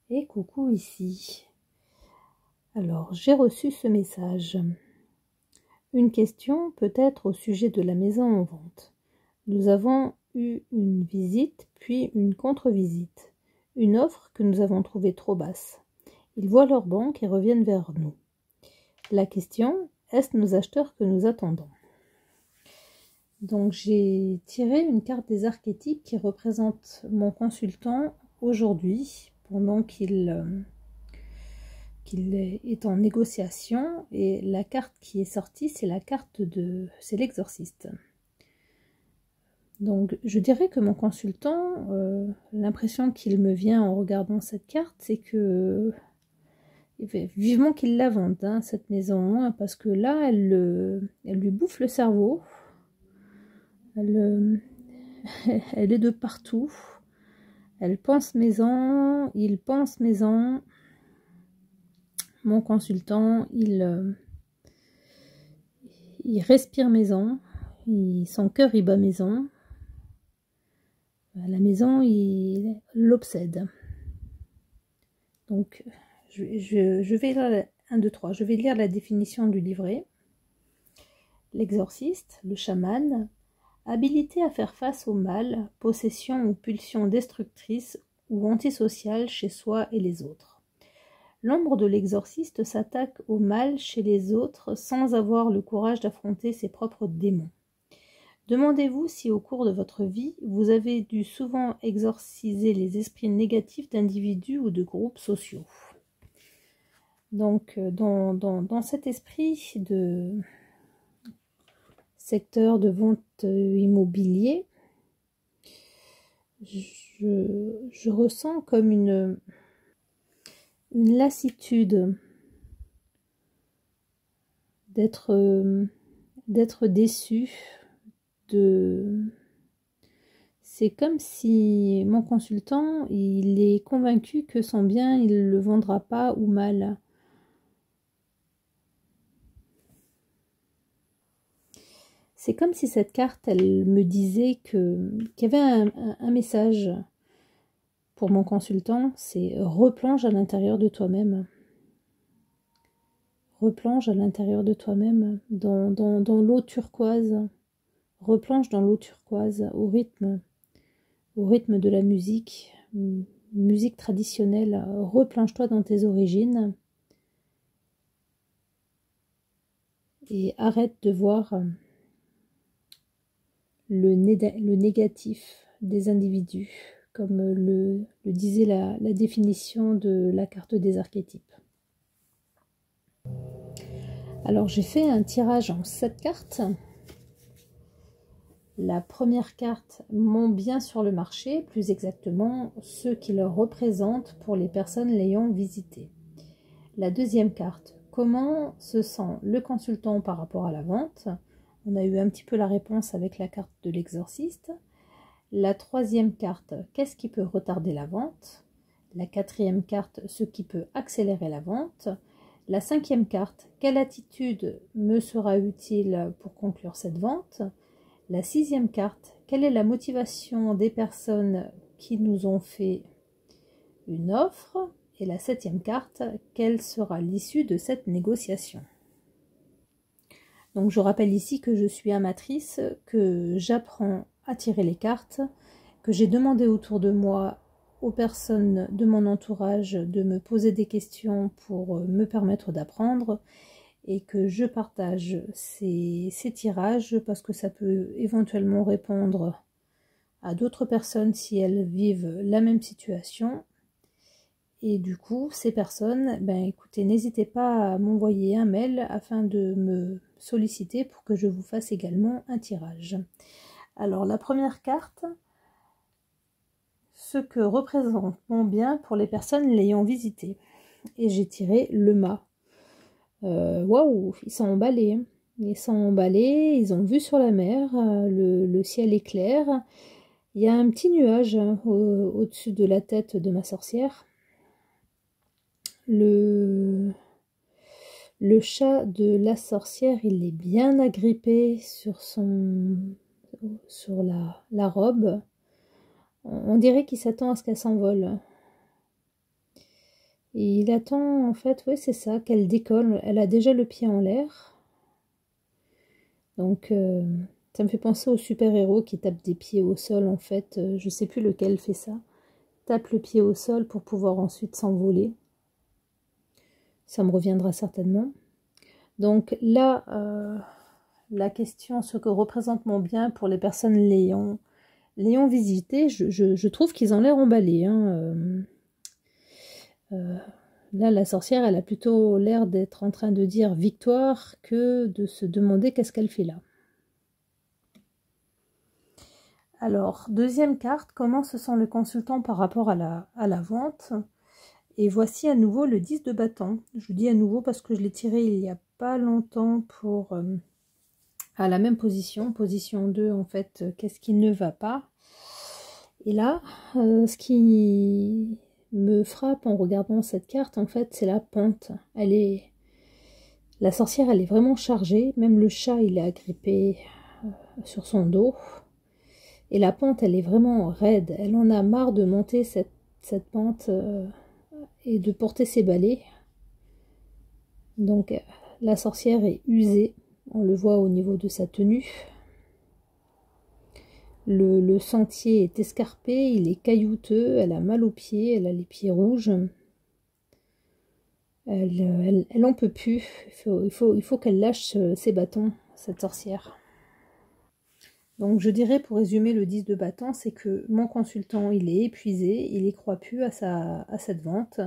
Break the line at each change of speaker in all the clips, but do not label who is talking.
Et coucou ici. Alors, j'ai reçu ce message. Une question peut-être au sujet de la maison en vente. Nous avons eu une visite, puis une contre-visite. Une offre que nous avons trouvée trop basse. Ils voient leur banque et reviennent vers nous. La question, est-ce nos acheteurs que nous attendons? Donc, j'ai tiré une carte des archétypes qui représente mon consultant aujourd'hui, pendant qu'il est en négociation, et la carte qui est sortie, c'est c'est l'exorciste. Donc je dirais que mon consultant, l'impression qu'il me vient en regardant cette carte, c'est que vivement qu'il la vende, hein, cette maison, hein, parce que là, elle lui bouffe le cerveau, elle est de partout, elle pense maison, il pense maison. Mon consultant, il respire maison, son cœur il bat maison. La maison, il l'obsède. Donc, je vais lire 1, 2, 3. Je vais lire la définition du livret. L'exorciste, le chaman, habilité à faire face au mal, possession ou pulsion destructrice ou antisociale chez soi et les autres. L'ombre de l'exorciste s'attaque au mal chez les autres sans avoir le courage d'affronter ses propres démons. Demandez-vous si au cours de votre vie, vous avez dû souvent exorciser les esprits négatifs d'individus ou de groupes sociaux. Donc, dans cet esprit de secteur de vente immobilier, je ressens comme une lassitude d'être déçu. C'est comme si mon consultant, il est convaincu que son bien, il ne le vendra pas ou mal. C'est comme si cette carte, elle me disait qu'il y avait un message pour mon consultant, c'est replonge à l'intérieur de toi-même. Replonge à l'intérieur de toi-même, dans l'eau turquoise. Replonge dans l'eau turquoise, au rythme de la musique traditionnelle. Replonge-toi dans tes origines et arrête de voir le négatif des individus, comme le disait la définition de la carte des archétypes. Alors j'ai fait un tirage en 7 cartes. La première carte, mon bien sur le marché, plus exactement ce qui le représente pour les personnes l'ayant visité. La deuxième carte, comment se sent le consultant par rapport à la vente. On a eu un petit peu la réponse avec la carte de l'exorciste. La troisième carte, qu'est-ce qui peut retarder la vente? La quatrième carte, ce qui peut accélérer la vente. La cinquième carte, quelle attitude me sera utile pour conclure cette vente? La sixième carte, quelle est la motivation des personnes qui nous ont fait une offre? Et la septième carte, quelle sera l'issue de cette négociation? Donc je rappelle ici que je suis amatrice, que j'apprends à tirer les cartes, que j'ai demandé autour de moi aux personnes de mon entourage de me poser des questions pour me permettre d'apprendre, et que je partage ces tirages parce que ça peut éventuellement répondre à d'autres personnes si elles vivent la même situation. Et du coup, ces personnes, écoutez, n'hésitez pas à m'envoyer un mail afin de me solliciter pour que je vous fasse également un tirage. Alors, la première carte, ce que représente mon bien pour les personnes l'ayant visité. Et j'ai tiré le mât. Waouh, ils sont emballés. Hein. Ils sont emballés, ils ont vu sur la mer, le ciel est clair. Il y a un petit nuage au-dessus de la tête de ma sorcière. Le chat de la sorcière, il est bien agrippé sur la robe. On dirait qu'il s'attend à ce qu'elle s'envole. Et il attend, en fait, oui, c'est ça, qu'elle décolle. Elle a déjà le pied en l'air. Donc, ça me fait penser aux super-héros qui tapent des pieds au sol, en fait. Je sais plus lequel fait ça. Tape le pied au sol pour pouvoir ensuite s'envoler. Ça me reviendra certainement. Donc là, la question, ce que représente mon bien pour les personnes l'ayant visité, je trouve qu'ils ont l'air emballés. Hein. Là, la sorcière, elle a plutôt l'air d'être en train de dire victoire que de se demander qu'est-ce qu'elle fait là. Alors, deuxième carte, comment se sent le consultant par rapport à la vente? Et voici à nouveau le 10 de bâton. Je vous dis à nouveau parce que je l'ai tiré il n'y a pas longtemps pour à la même position, position 2 en fait, qu'est-ce qui ne va pas? Et là, ce qui me frappe en regardant cette carte, en fait, c'est la pente. La sorcière, elle est vraiment chargée, même le chat, il est agrippé sur son dos. Et la pente, elle est vraiment raide. Elle en a marre de monter cette pente et de porter ses balais. Donc, la sorcière est usée. On le voit au niveau de sa tenue. Le sentier est escarpé, il est caillouteux, elle a mal aux pieds, elle a les pieds rouges. Elle en peut plus. Il faut qu'elle lâche ses bâtons, cette sorcière. Donc je dirais pour résumer le 10 de bâton, c'est que mon consultant il est épuisé, il n'y croit plus à cette vente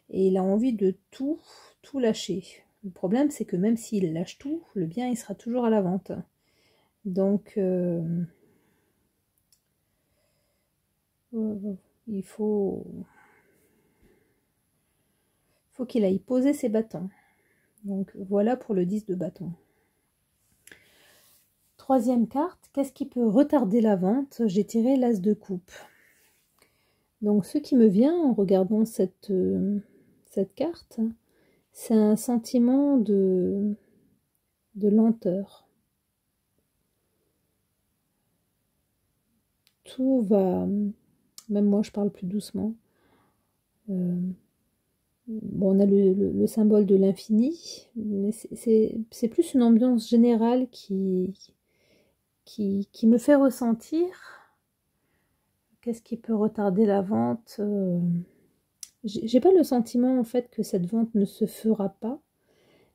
et il a envie de tout lâcher. Le problème c'est que même s'il lâche tout, le bien il sera toujours à la vente. Donc il faut qu'il aille poser ses bâtons. Donc voilà pour le 10 de bâton. Troisième carte, qu'est-ce qui peut retarder la vente? J'ai tiré l'as de coupe. Donc ce qui me vient en regardant cette carte, c'est un sentiment de lenteur. Tout va, même moi je parle plus doucement. Bon, on a le symbole de l'infini, mais c'est plus une ambiance générale qui me fait ressentir. Qu'est-ce qui peut retarder la vente? J'ai pas le sentiment en fait que cette vente ne se fera pas,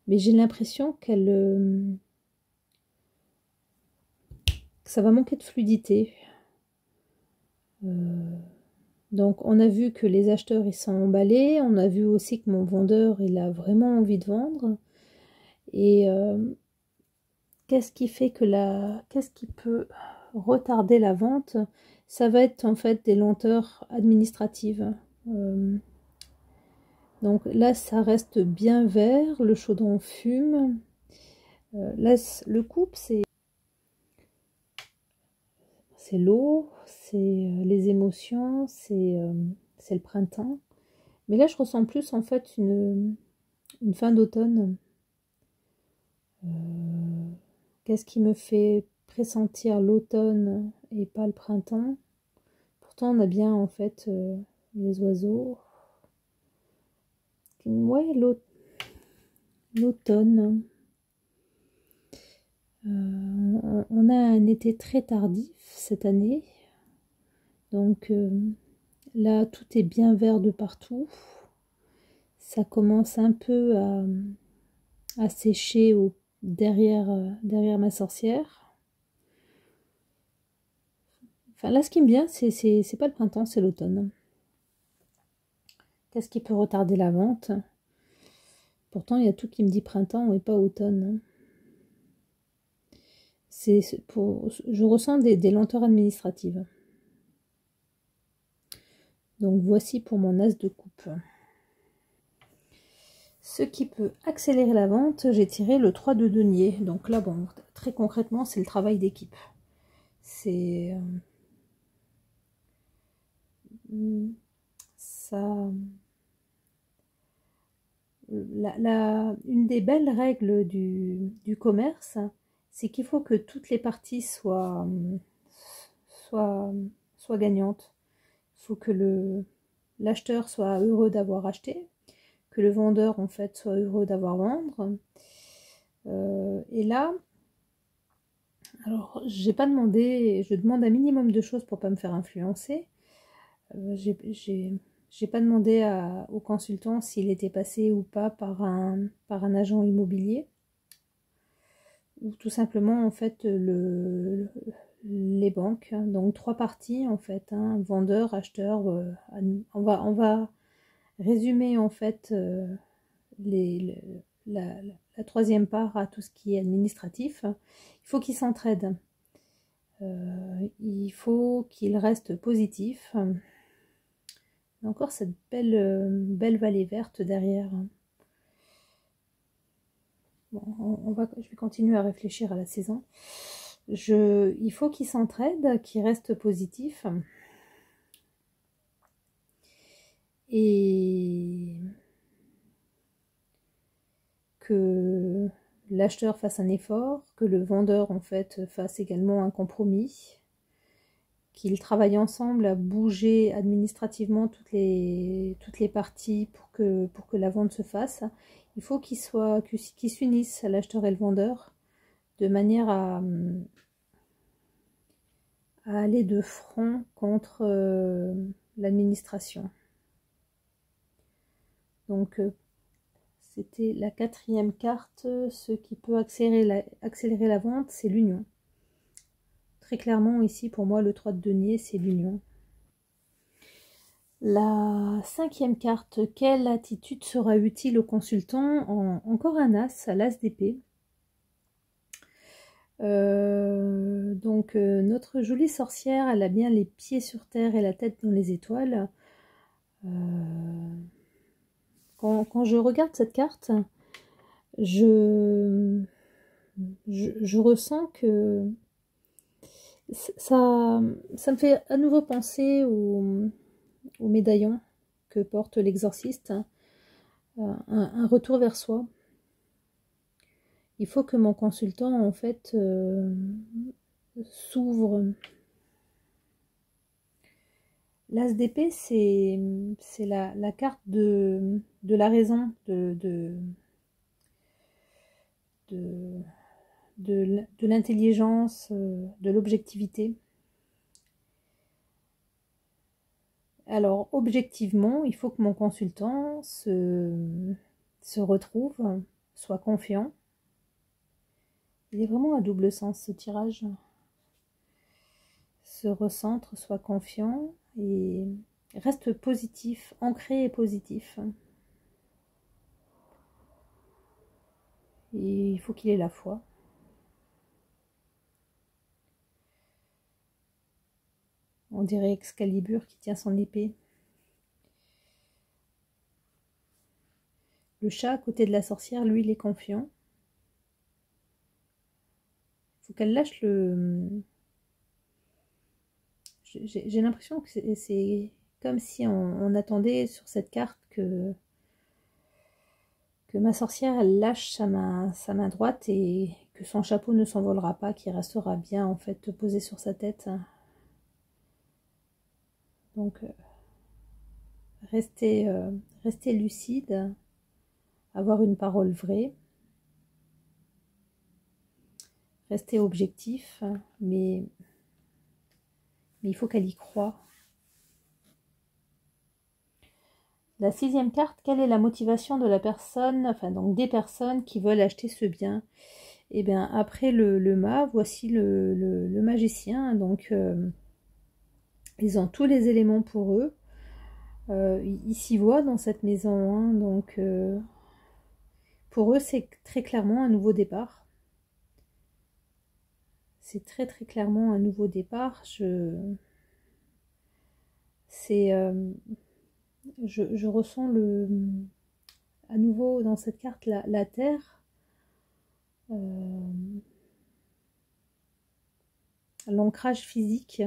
mais j'ai l'impression que ça va manquer de fluidité. Donc on a vu que les acheteurs ils sont emballés, on a vu aussi que mon vendeur il a vraiment envie de vendre. Et qu'est-ce qui fait que qu'est-ce qui peut retarder la vente? Ça va être en fait des lenteurs administratives. Donc là, ça reste bien vert, le chaudron fume. Là, le couple, c'est l'eau, c'est les émotions, c'est le printemps. Mais là, je ressens plus en fait une fin d'automne. Qu'est-ce qui me fait pressentir l'automne et pas le printemps? Pourtant, on a bien en fait les oiseaux. Ouais, l'automne. On a un été très tardif cette année. Donc là, tout est bien vert de partout. Ça commence un peu à sécher derrière ma sorcière. Enfin, là, ce qui me vient, c'est pas le printemps, c'est l'automne. Qu'est-ce qui peut retarder la vente? Pourtant, il y a tout qui me dit printemps et pas automne. Je ressens des lenteurs administratives. Donc voici pour mon as de coupe. Ce qui peut accélérer la vente, j'ai tiré le 3 de denier. Donc là, bon, très concrètement, c'est le travail d'équipe. C'est ça. Une des belles règles du commerce, c'est qu'il faut que toutes les parties soient gagnantes. Il faut que l'acheteur soit heureux d'avoir acheté. que le vendeur en fait soit heureux d'avoir à vendre. Et là, alors j'ai pas demandé, je demande un minimum de choses pour pas me faire influencer. J'ai pas demandé au consultant s'il était passé ou pas par un agent immobilier, ou tout simplement en fait les banques. Donc 3 parties en fait, hein, vendeur, acheteur. On va résumer en fait les, la troisième part à tout ce qui est administratif. Il faut qu'ils s'entraident. Il faut qu'ils restent positifs. Encore cette belle vallée verte derrière. Bon, je vais continuer à réfléchir à la saison. Il faut qu'ils s'entraident, qu'ils restent positifs. Et que l'acheteur fasse un effort, que le vendeur en fait fasse également un compromis, qu'ils travaillent ensemble à bouger administrativement toutes les parties pour que la vente se fasse. Il faut qu'ils s'unissent, l'acheteur et le vendeur, de manière à aller de front contre l'administration. Donc c'était la 4e carte. Ce qui peut accélérer la vente, c'est l'union. Très clairement ici pour moi le 3 de denier, c'est l'union. La 5e carte, quelle attitude sera utile au consultant? Encore un as, l'as d'épée. Donc notre jolie sorcière, elle a bien les pieds sur terre et la tête dans les étoiles. Quand je regarde cette carte, je ressens que ça me fait à nouveau penser au médaillon que porte l'exorciste, un retour vers soi. Il faut que mon consultant en fait s'ouvre. L'as d'épée, c'est la carte de la raison, de l'intelligence, de l'objectivité. Alors, objectivement, il faut que mon consultant se retrouve, soit confiant. Il est vraiment à double sens ce tirage. Se recentre, soit confiant et reste positif, ancré et positif. Et il faut qu'il ait la foi. On dirait Excalibur qui tient son épée. Le chat à côté de la sorcière, lui, il est confiant. Il faut qu'elle lâche le... J'ai l'impression que c'est comme si on attendait sur cette carte que ma sorcière, elle lâche sa main droite et que son chapeau ne s'envolera pas, qu'il restera bien en fait posé sur sa tête. Donc, rester lucide, avoir une parole vraie, rester objectif, mais il faut qu'elle y croie. La 6e carte, quelle est la motivation de la personne, enfin donc des personnes qui veulent acheter ce bien? Et bien après le mât, voici le magicien. Donc ils ont tous les éléments pour eux. Ils s'y voient dans cette maison, hein, donc pour eux c'est très clairement un nouveau départ. C'est très clairement un nouveau départ. Je ressens à nouveau dans cette carte la terre, l'ancrage physique.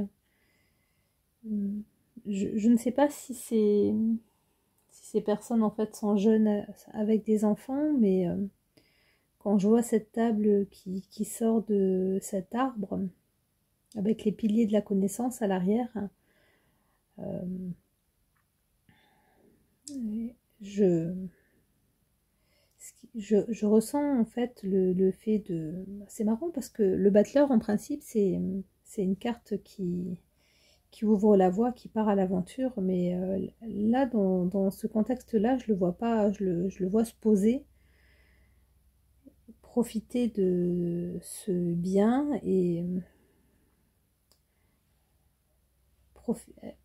Je ne sais pas si ces personnes en fait sont jeunes avec des enfants, mais quand je vois cette table qui sort de cet arbre avec les piliers de la connaissance à l'arrière, je je ressens en fait le fait de... C'est marrant parce que le battleur, en principe, c'est une carte qui ouvre la voie, qui part à l'aventure, mais là, dans ce contexte-là, je le vois pas, je le vois se poser, profiter de ce bien et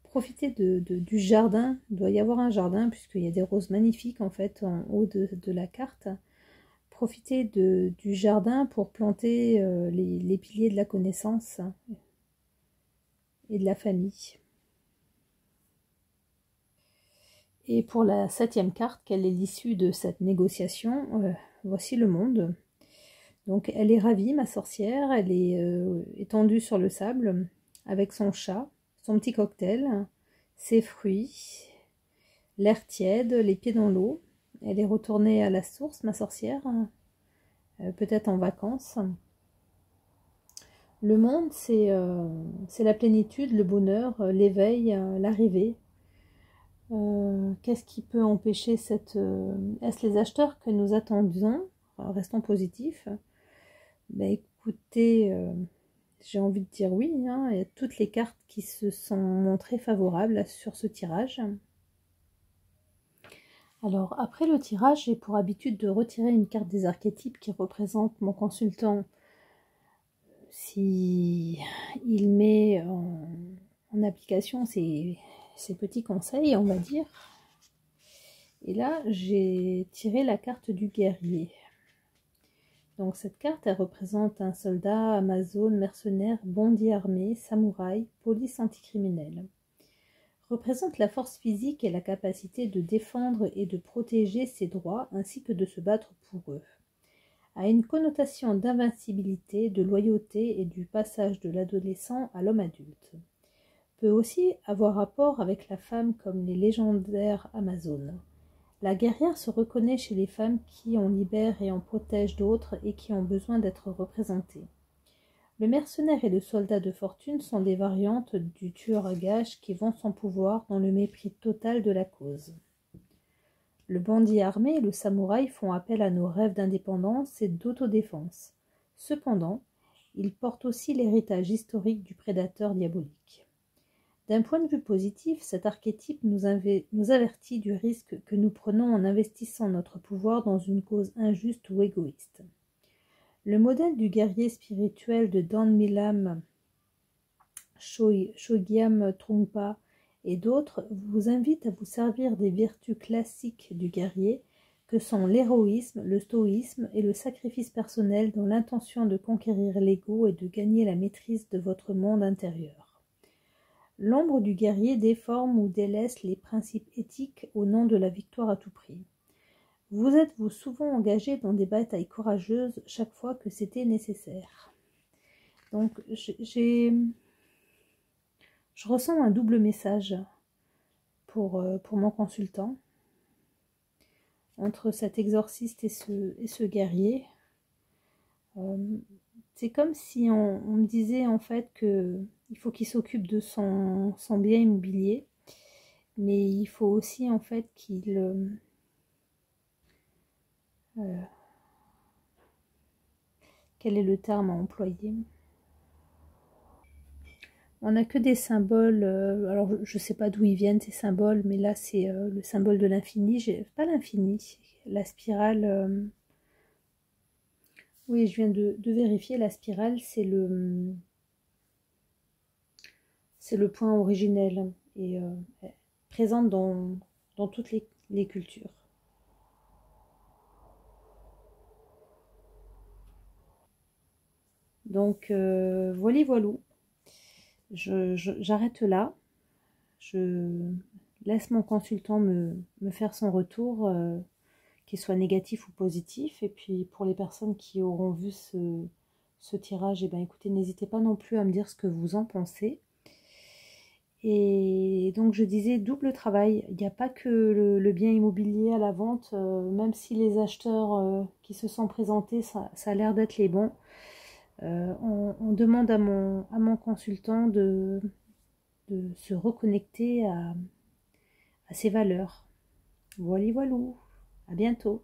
profiter du jardin. Il doit y avoir un jardin puisqu'il y a des roses magnifiques en fait en haut de la carte. Profiter du jardin pour planter les piliers de la connaissance et de la famille. Et pour la 7e carte, quelle est l'issue de cette négociation? Voici le monde. Donc elle est ravie, ma sorcière, elle est étendue sur le sable avec son chat, son petit cocktail, ses fruits, l'air tiède, les pieds dans l'eau. Elle est retournée à la source, ma sorcière, peut-être en vacances. Le monde, c'est la plénitude, le bonheur, l'éveil, l'arrivée. Qu'est-ce qui peut empêcher cette... Est-ce les acheteurs que nous attendons? Restons positifs. Ben, écoutez, j'ai envie de dire oui, hein. Il y a toutes les cartes qui se sont montrées favorables sur ce tirage. Alors, après le tirage, j'ai pour habitude de retirer une carte des archétypes qui représente mon consultant si il met en application ses petits conseils, on va dire. Et là, j'ai tiré la carte du guerrier. Donc cette carte, elle représente un soldat, amazone, mercenaire, bandit armé, samouraï, police anticriminelle. Représente la force physique et la capacité de défendre et de protéger ses droits ainsi que de se battre pour eux. A une connotation d'invincibilité, de loyauté et du passage de l'adolescent à l'homme adulte. Peut aussi avoir rapport avec la femme comme les légendaires amazones. La guerrière se reconnaît chez les femmes qui en libèrent et en protègent d'autres et qui ont besoin d'être représentées. Le mercenaire et le soldat de fortune sont des variantes du tueur à gages qui vend son pouvoir dans le mépris total de la cause. Le bandit armé et le samouraï font appel à nos rêves d'indépendance et d'autodéfense. Cependant, ils portent aussi l'héritage historique du prédateur diabolique. D'un point de vue positif, cet archétype nous avertit du risque que nous prenons en investissant notre pouvoir dans une cause injuste ou égoïste. Le modèle du guerrier spirituel de Dan Milam, Chogyam Trungpa et d'autres vous invite à vous servir des vertus classiques du guerrier que sont l'héroïsme, le stoïsme et le sacrifice personnel dans l'intention de conquérir l'ego et de gagner la maîtrise de votre monde intérieur. L'ombre du guerrier déforme ou délaisse les principes éthiques au nom de la victoire à tout prix. Vous êtes-vous souvent engagé dans des batailles courageuses chaque fois que c'était nécessaire? Donc, je ressens un double message pour mon consultant entre cet exorciste et ce guerrier. C'est comme si on me disait en fait qu'il faut qu'il s'occupe de son bien immobilier, mais il faut aussi en fait qu'il quel est le terme à employer? On n'a que des symboles, alors je ne sais pas d'où ils viennent ces symboles, mais là c'est le symbole de l'infini, pas l'infini, la spirale, oui je viens de vérifier, la spirale c'est le point originel et présente dans toutes les cultures. Donc voilà. J'arrête là. Je laisse mon consultant me faire son retour, qu'il soit négatif ou positif. Et puis pour les personnes qui auront vu ce tirage, eh ben, écoutez, n'hésitez pas non plus à me dire ce que vous en pensez. Et donc je disais double travail. Il n'y a pas que le bien immobilier à la vente, même si les acheteurs qui se sont présentés, ça a l'air d'être les bons. On demande à mon consultant de se reconnecter à ses valeurs. Voilà, à bientôt.